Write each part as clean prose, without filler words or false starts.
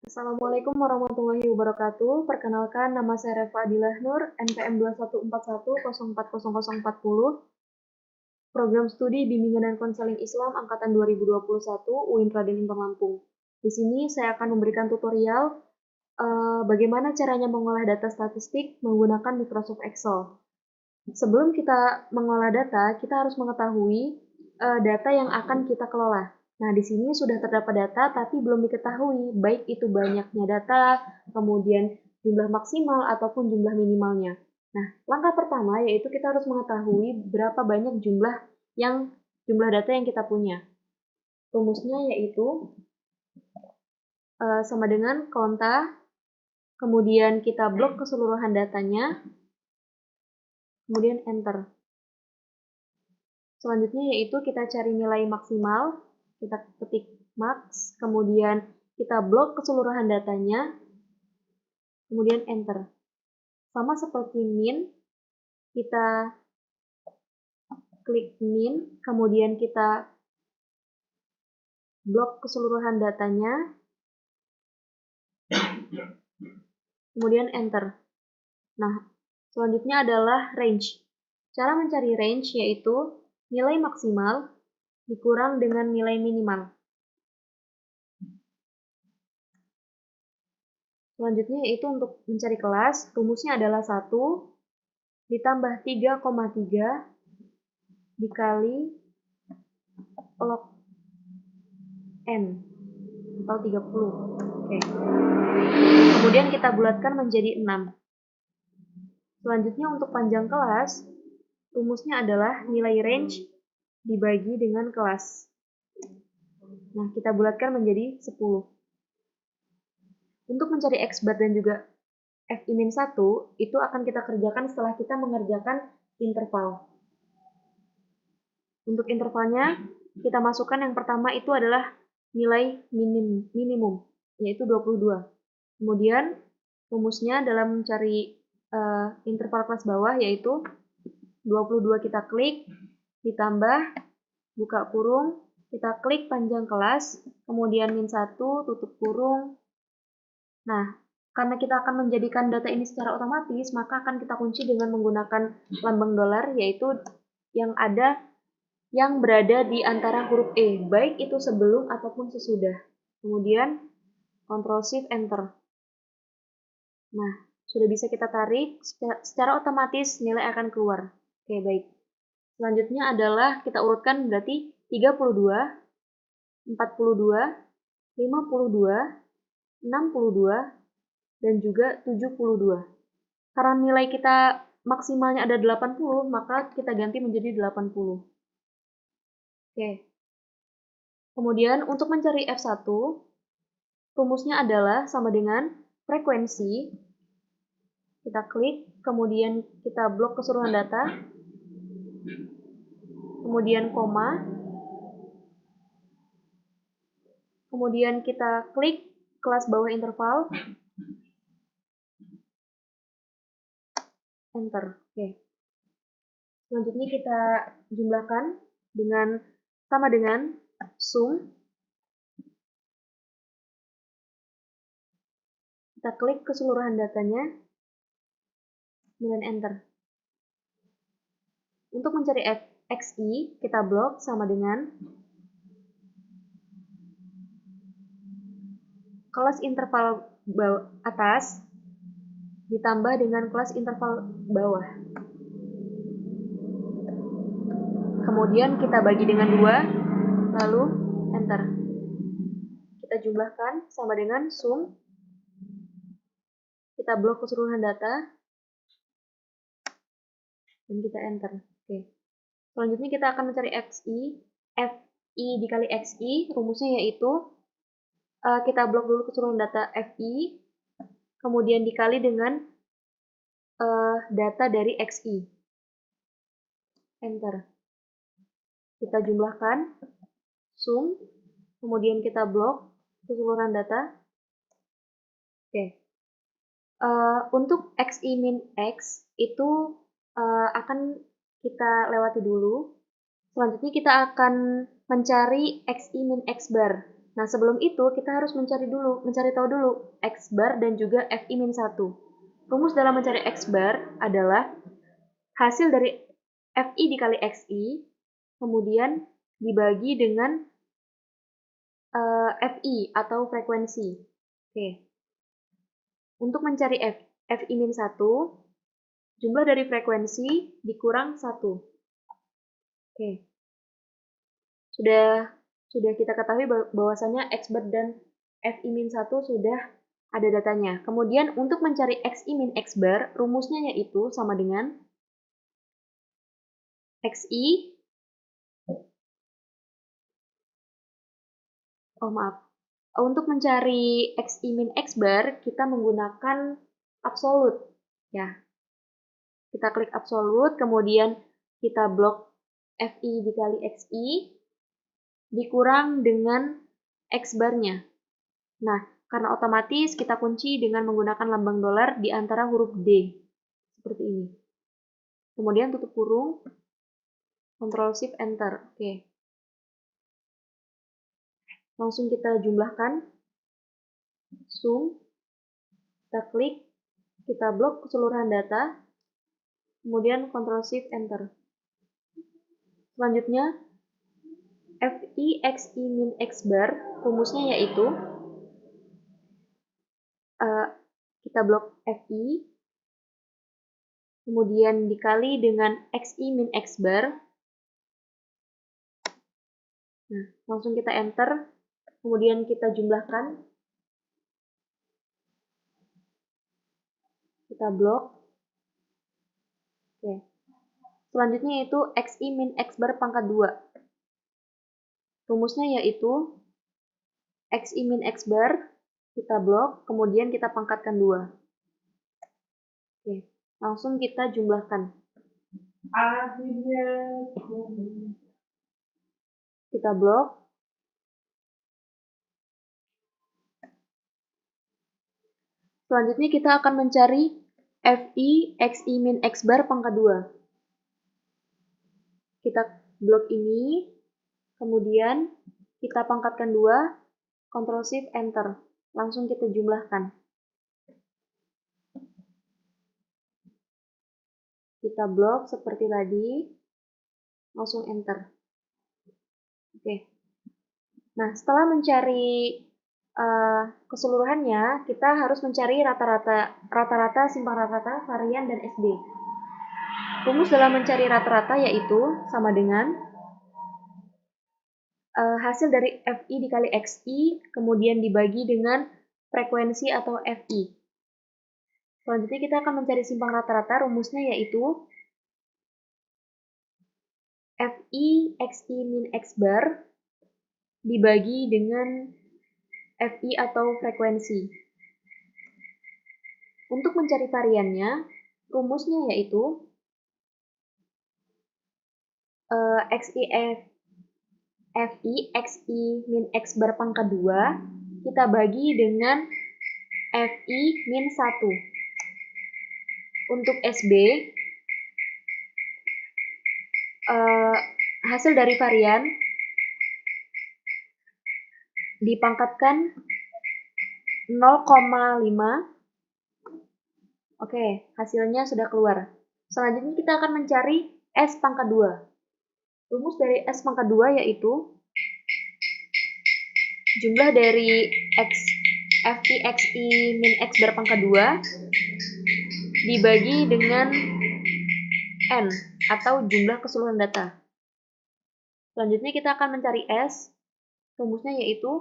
Assalamualaikum warahmatullahi wabarakatuh. Perkenalkan, nama saya Reva Adilah Nur, NPM 2141040040, Program Studi Bimbingan dan Konseling Islam Angkatan 2021, UIN Raden Intan Lampung. Di sini saya akan memberikan tutorial bagaimana caranya mengolah data statistik menggunakan Microsoft Excel. Sebelum kita mengolah data, kita harus mengetahui data yang akan kita kelola. Nah, di sini sudah terdapat data, tapi belum diketahui, baik itu banyaknya data, kemudian jumlah maksimal, ataupun jumlah minimalnya. Nah, langkah pertama yaitu kita harus mengetahui berapa banyak jumlah data yang kita punya. Rumusnya yaitu sama dengan konta, kemudian kita blok keseluruhan datanya, kemudian enter. Selanjutnya yaitu kita cari nilai maksimal, kita ketik max, kemudian kita blok keseluruhan datanya, kemudian enter. Sama seperti min, kita klik min, kemudian kita blok keseluruhan datanya, kemudian enter. Nah, selanjutnya adalah range. Cara mencari range yaitu nilai maksimal dikurang dengan nilai minimal. Selanjutnya yaitu untuk mencari kelas, rumusnya adalah 1 ditambah 3,3 dikali log n atau 30. Oke. Kemudian kita bulatkan menjadi 6. Selanjutnya untuk panjang kelas, rumusnya adalah nilai range dibagi dengan kelas. Nah, kita bulatkan menjadi 10. Untuk mencari X bar dan juga Fi-1, itu akan kita kerjakan setelah kita mengerjakan interval. Untuk intervalnya, kita masukkan yang pertama itu adalah nilai minimum, yaitu 22. Kemudian, rumusnya dalam mencari interval kelas bawah yaitu 22 kita klik, ditambah, buka kurung, kita klik panjang kelas, kemudian min 1, tutup kurung. Nah, karena kita akan menjadikan data ini secara otomatis, maka akan kita kunci dengan menggunakan lambang dolar, yaitu yang berada di antara huruf E, baik itu sebelum ataupun sesudah. Kemudian, Ctrl Shift Enter. Nah, sudah bisa kita tarik, secara otomatis nilai akan keluar. Oke, baik. Selanjutnya adalah kita urutkan berarti 32, 42, 52, 62, dan juga 72. Karena nilai kita maksimalnya ada 80, maka kita ganti menjadi 80. Oke. Kemudian untuk mencari F1, rumusnya adalah sama dengan frekuensi. Kita klik, kemudian kita blok keseluruhan data, kemudian koma, kemudian kita klik kelas bawah interval, enter. Oke. Selanjutnya kita jumlahkan sama dengan sum. Kita klik keseluruhan datanya, kemudian enter. Untuk mencari XI, kita blok sama dengan kelas interval atas ditambah dengan kelas interval bawah. Kemudian kita bagi dengan 2, lalu enter. Kita jumlahkan sama dengan sum. Kita blok keseluruhan data, dan kita enter. Oke. Selanjutnya kita akan mencari Fi dikali Xi, rumusnya yaitu kita blok dulu keseluruhan data Fi, kemudian dikali dengan data dari Xi. Enter. Kita jumlahkan, sum, kemudian kita blok keseluruhan data. Oke. Untuk Xi min X itu akan kita lewati dulu. Selanjutnya kita akan mencari Xi min X bar. Nah, sebelum itu kita harus mencari tahu dulu X bar dan juga FI-1. Rumus dalam mencari X bar adalah hasil dari FI dikali XI, kemudian dibagi dengan FI atau frekuensi. Oke. Untuk mencari FI-1, jumlah dari frekuensi dikurang 1. Oke. Sudah kita ketahui bahwasanya X bar dan FI-1 sudah ada datanya. Kemudian untuk mencari XI min X bar, rumusnya yaitu sama dengan XI, untuk mencari XI min X bar, kita menggunakan absolut. Ya, kita klik absolut, kemudian kita blok FI dikali XI, dikurang dengan X barnya. Nah, karena otomatis kita kunci dengan menggunakan lambang dolar di antara huruf D. Seperti ini. Kemudian tutup kurung, Ctrl Shift Enter. Oke. Langsung kita jumlahkan. Zoom. Kita klik. Kita blok keseluruhan data. Kemudian Ctrl Shift Enter. Selanjutnya, FI XI min X bar, rumusnya yaitu kita blok FI, kemudian dikali dengan XI min X bar. Nah, langsung kita enter, kemudian kita jumlahkan, kita blok. Oke. Selanjutnya yaitu XI min X bar pangkat 2. Rumusnya yaitu XI min X bar, kita blok, kemudian kita pangkatkan 2. Oke, langsung kita jumlahkan. Kita blok. Selanjutnya kita akan mencari FI XI min X bar pangkat 2. Kita blok ini, kemudian kita pangkatkan 2, Ctrl Shift Enter. Langsung kita jumlahkan. Kita blok seperti tadi, langsung Enter. Oke. Nah, setelah mencari keseluruhannya, kita harus mencari rata-rata, simpang rata-rata, varian, dan SD. Rumus dalam mencari rata-rata yaitu sama dengan hasil dari FI dikali XI, kemudian dibagi dengan frekuensi atau FI. Selanjutnya kita akan mencari simpang rata-rata, rumusnya yaitu FI XI min X bar dibagi dengan FI atau frekuensi. Untuk mencari variannya, rumusnya yaitu FI XI min X bar pangkat 2 kita bagi dengan FI min 1. Untuk SB, hasil dari varian dipangkatkan 0,5. Oke, hasilnya sudah keluar. Selanjutnya kita akan mencari S pangkat 2. Rumus dari S pangkat 2 yaitu jumlah dari FI XI min X bar pangkat 2 dibagi dengan N atau jumlah keseluruhan data. Selanjutnya kita akan mencari S. Rumusnya yaitu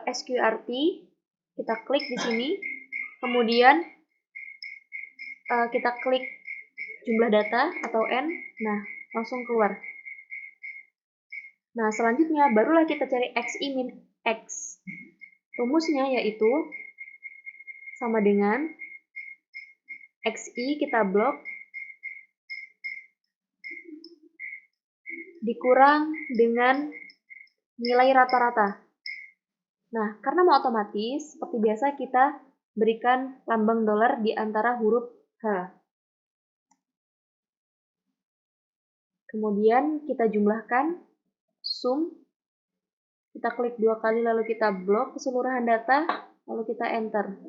SQRT. Kita klik di sini. Kemudian kita klik jumlah data atau N. Nah, langsung keluar. Nah, selanjutnya barulah kita cari XI min X. Rumusnya yaitu sama dengan XI kita blok dikurang dengan nilai rata-rata. Nah, karena mau otomatis, seperti biasa kita berikan lambang dolar di antara huruf H. Kemudian kita jumlahkan, zoom, Kita klik 2 kali lalu kita blok keseluruhan data, lalu kita enter.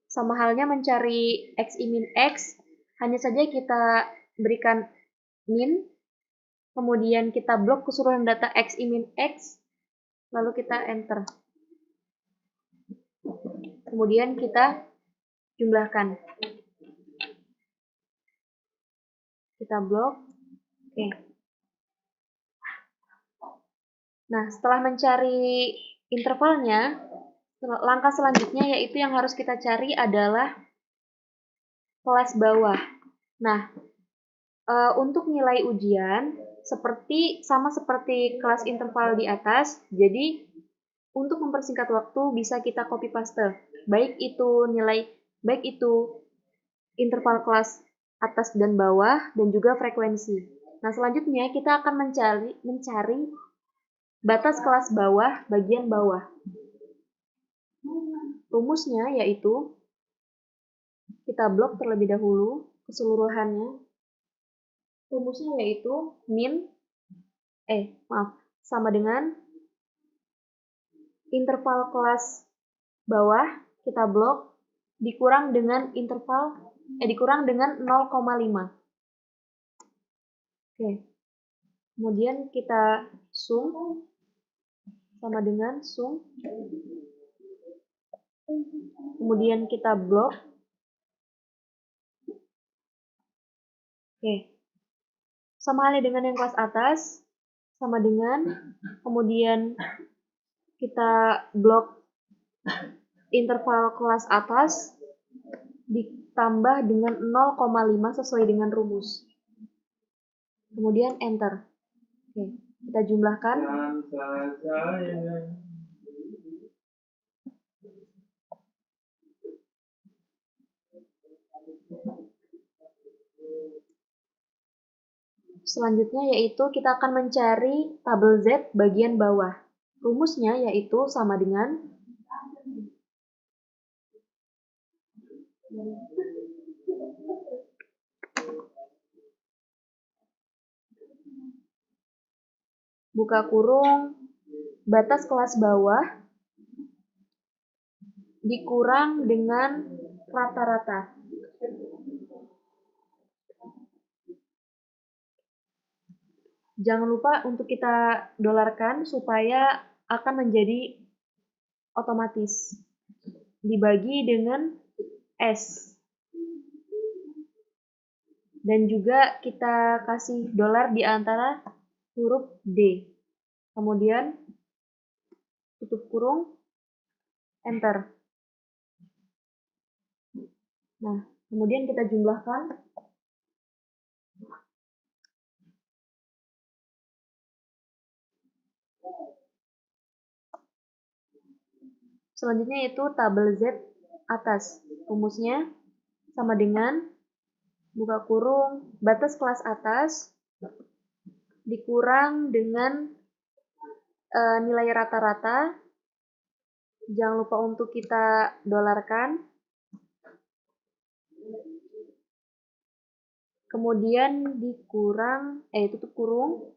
Sama halnya mencari xi min x, hanya saja kita berikan min, kemudian kita blok keseluruhan data xi min x, lalu kita enter. Kemudian kita jumlahkan. Kita blok. Oke. Nah, setelah mencari intervalnya, langkah selanjutnya yaitu yang harus kita cari adalah kelas bawah. Nah, untuk nilai ujian sama seperti kelas interval di atas. Jadi untuk mempersingkat waktu bisa kita copy paste. Baik itu interval kelas atas dan bawah dan juga frekuensi. Nah, selanjutnya kita akan mencari batas kelas bawah bagian bawah. Rumusnya yaitu kita blok terlebih dahulu keseluruhannya. Rumusnya yaitu sama dengan interval kelas bawah kita blok dikurang dengan 0,5. Oke. Kemudian kita sum sama dengan sum. Kemudian kita blok. Oke. Sama halnya dengan yang kelas atas, sama dengan, kemudian kita blok interval kelas atas ditambah dengan 0,5 sesuai dengan rumus. Kemudian enter. Oke, kita jumlahkan. Selanjutnya yaitu kita akan mencari tabel Z bagian bawah. Rumusnya yaitu sama dengan buka kurung batas kelas bawah dikurang dengan rata-rata. Jangan lupa untuk kita dolarkan supaya akan menjadi otomatis. Dibagi dengan S. Dan juga kita kasih dolar di antara huruf D. Kemudian tutup kurung, enter. Nah, kemudian kita jumlahkan. Selanjutnya itu tabel Z atas. Rumusnya sama dengan buka kurung batas kelas atas dikurang dengan nilai rata-rata. Jangan lupa untuk kita dolarkan. Kemudian dikurang, tutup kurung.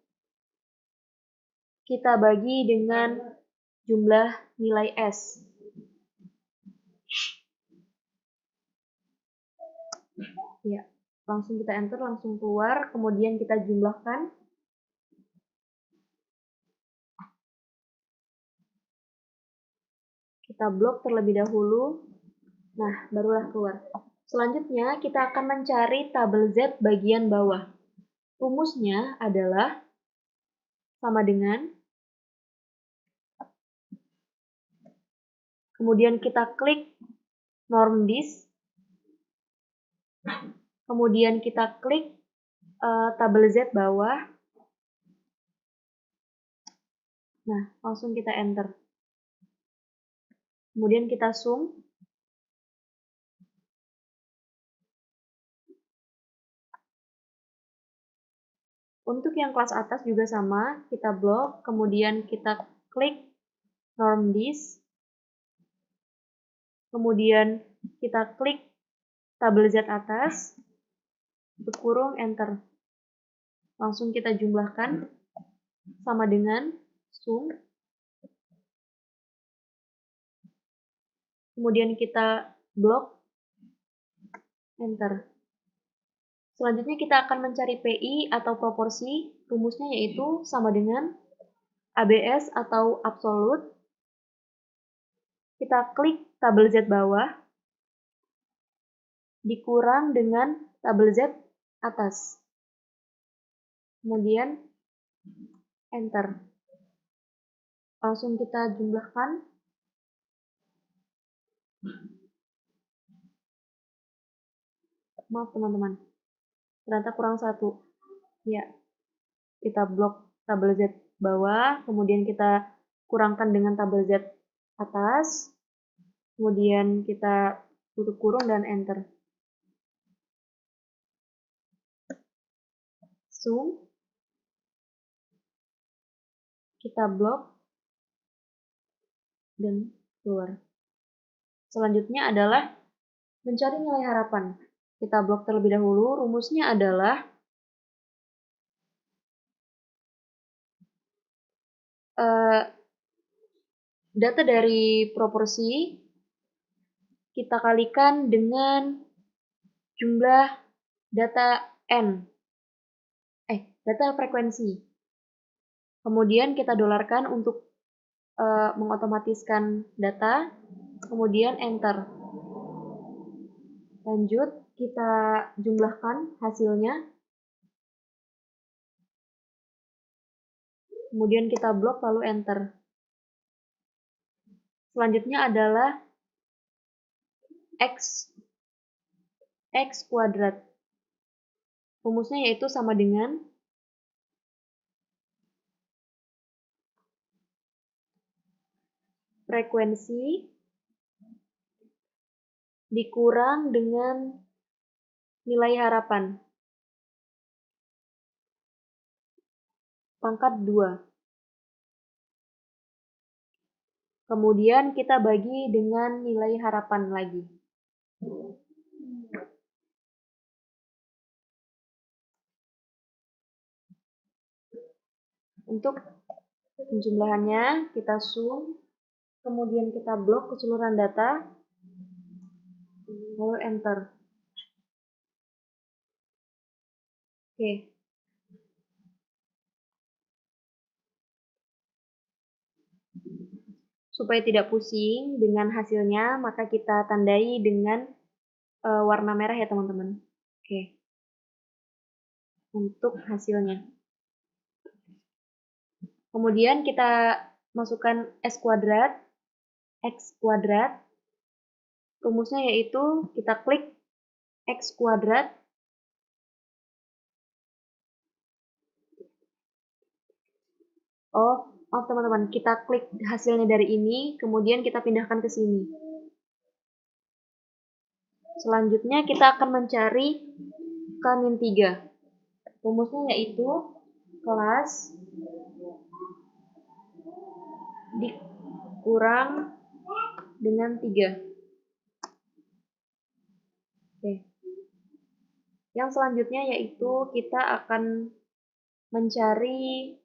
Kita bagi dengan jumlah nilai S. Ya, langsung kita enter, langsung keluar. Kemudian kita jumlahkan. Kita blok terlebih dahulu. Nah, barulah keluar. Selanjutnya, kita akan mencari tabel Z bagian bawah. Rumusnya adalah sama dengan, kemudian kita klik normdis, kemudian kita klik tabel Z bawah. Nah, langsung kita enter. Kemudian kita sum. Untuk yang kelas atas juga sama, kita blok, kemudian kita klik normdis, kemudian kita klik tabel Z atas, tutup kurung, enter. Langsung kita jumlahkan sama dengan Sum. Kemudian kita blok, enter. Selanjutnya kita akan mencari PI atau proporsi. Rumusnya yaitu sama dengan ABS atau absolut. Kita klik tabel Z bawah, dikurang dengan tabel Z atas. Kemudian enter. Langsung kita jumlahkan. Maaf teman-teman, ternyata kurang 1. Ya, kita blok tabel Z bawah, kemudian kita kurangkan dengan tabel Z atas, kemudian kita tutup kurung dan enter. Sum. Kita blok dan keluar. Selanjutnya adalah mencari nilai harapan. Kita blok terlebih dahulu. Rumusnya adalah data dari proporsi kita kalikan dengan jumlah data N. Data frekuensi. Kemudian kita dolarkan untuk mengotomatiskan data. Kemudian enter. Lanjut, kita jumlahkan hasilnya. Kemudian kita blok lalu enter. Selanjutnya adalah X kuadrat. Rumusnya yaitu sama dengan frekuensi dikurang dengan nilai harapan pangkat 2. Kemudian kita bagi dengan nilai harapan lagi. Untuk penjumlahannya kita sum, kemudian kita blok keseluruhan data, lalu enter. Oke. Supaya tidak pusing dengan hasilnya, maka kita tandai dengan warna merah ya teman-teman. Oke. Untuk hasilnya. Kemudian kita masukkan X kuadrat. Rumusnya yaitu kita klik X kuadrat. Oh, maaf teman-teman, kita klik hasilnya dari ini, kemudian kita pindahkan ke sini. Selanjutnya kita akan mencari K-3. Rumusnya yaitu kelas dikurang dengan 3. Oke. Yang selanjutnya yaitu kita akan mencari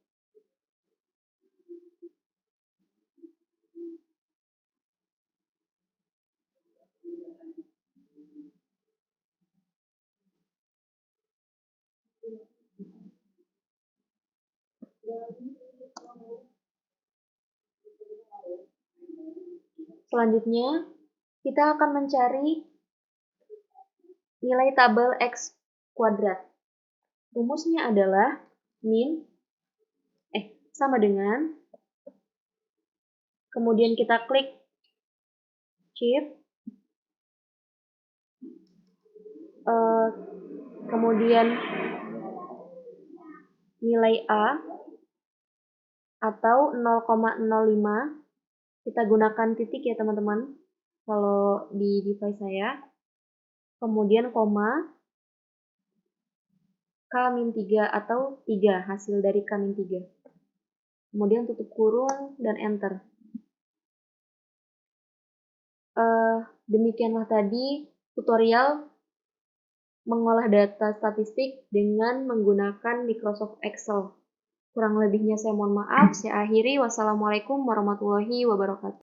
kita akan mencari nilai tabel X kuadrat. Rumusnya adalah sama dengan, kemudian kita klik shift, kemudian nilai A atau 0,05, kita gunakan titik ya teman-teman kalau di device saya, kemudian koma K-3 atau 3, hasil dari K-3, kemudian tutup kurung dan enter. Demikianlah tadi tutorial mengolah data statistik dengan menggunakan Microsoft Excel. Kurang lebihnya saya mohon maaf. Saya akhiri. Wassalamualaikum warahmatullahi wabarakatuh.